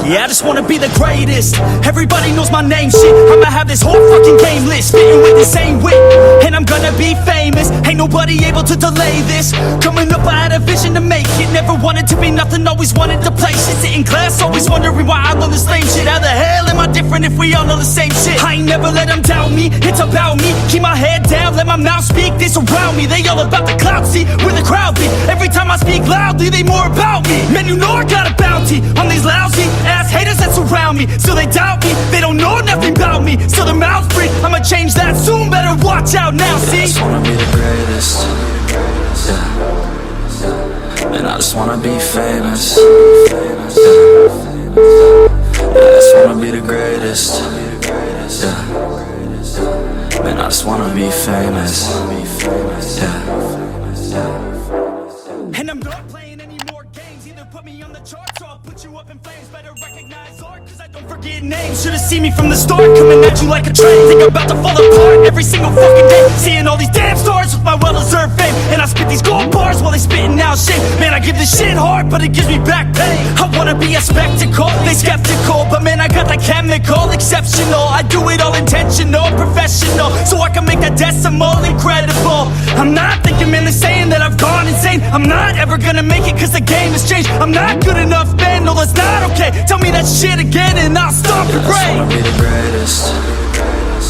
Yeah, I just wanna be the greatest. Everybody knows my name, shit. I'ma have this whole fucking game list, spitting with insane wit, and I'm gonna be famous. Ain't nobody able to delay this. Coming up, I had a vision to make it. Never wanted to be nothing, always wanted to play shit. Sit in class, always wondering why I learn the same shit. How the hell am I different if we all know the same shit? I ain't never let them doubt me, it's about me. Keep my head down, let my mouth speak. They surround me, they all about the clout. See, where the crowd be. Every time I speak loudly, they more about me. Man, you know I got a bounty on these lousy ass haters that surround me. Still they doubt me, they don't know nothing about me. Still their mouths free, I'ma change that soon. Better watch out now, see? I just wanna be the greatest, yeah. And I just wanna be famous, yeah. I just wanna be the greatest, yeah. Man, I just wanna be famous, yeah. And I'm not playing any more games. Either put me on the charts or I'll put you up in flames. Better recognize art, cause I don't forget names. Should've seen me from the start, coming at you like a train. Think I'm about to fall apart every single fucking day. Seeing all these damn stars with my well-deserved fame. And I spit these gold bars while they spitting out shit. Man, I give this shit hard, but it gives me back pain. I wanna be a spectacle, they skeptical, but man, I got the chemical, exceptional. I do it all intentional, professional, so I can make that decimal incredible. I'm not thinking, man, they're saying that I've gone insane. I'm not ever gonna make it cause the game has changed. I'm not good enough, man, no that's not okay. Tell me that shit again and I'll stop your brain. I just wanna be the greatest,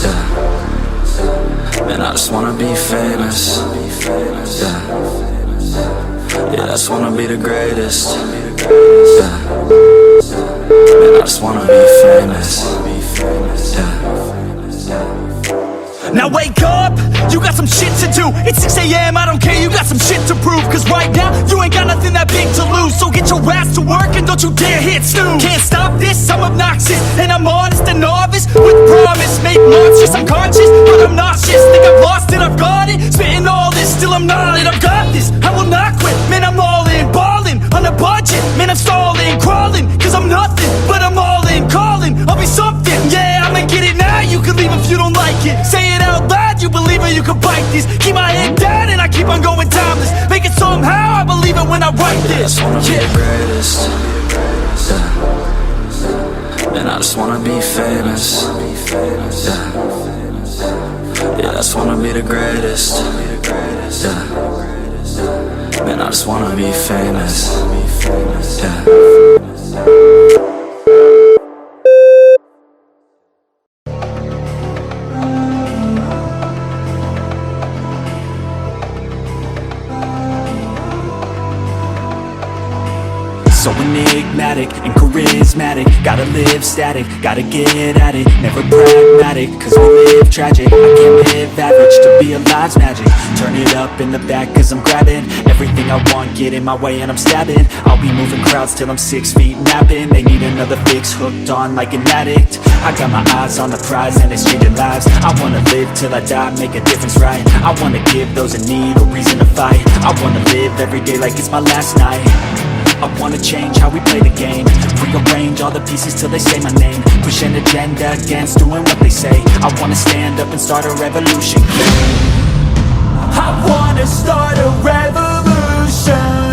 yeah. And I just wanna be famous, yeah. I just wanna be the greatest, yeah. And I just wanna be famous, yeah. Now wake up, you got some shit to do. It's 6 AM, I don't care, you got some shit to prove. Cause right now, you ain't got nothing that big to lose. So get your ass to work and don't you dare hit snooze. Can't stop this, I'm obnoxious, and I'm honest and novice. With promise, make monstrous, I'm conscious, but I'm nauseous. Think I've lost it, I've got it. Spitting all this, still I'm not it. I've got this, I will not quit. Man, I'm all in, ballin', on a budget. Man, I'm stalling, crawling, cause I'm nothing, but I'm all in, calling, I'll be something. Yeah, I'ma get it now, you can leave if you don't like it. Say it out loud, you believe it, you can bite this. Keep my head down and I keep on going timeless. Make it somehow, I believe it when I write this. I just wanna be the greatest, yeah. And I just wanna be famous, yeah. I just wanna be the greatest, yeah. Man, I just wanna be famous, yeah. So enigmatic and charismatic, gotta live static, gotta get at it, never pragmatic, cause we live tragic. I can't live average, to be alive's magic. Turn it up in the back cause I'm grabbing everything I want, get in my way and I'm stabbing. I'll be moving crowds till I'm 6 feet napping. They need another fix, hooked on like an addict. I got my eyes on the prize and it's changing lives. I wanna live till I die, make a difference right. I wanna give those in need a reason to fight. I wanna live every day like it's my last night. I wanna change how we play the game, rearrange all the pieces till they say my name. Push an agenda against doing what they say. I wanna stand up and start a revolution. I wanna start a revolution.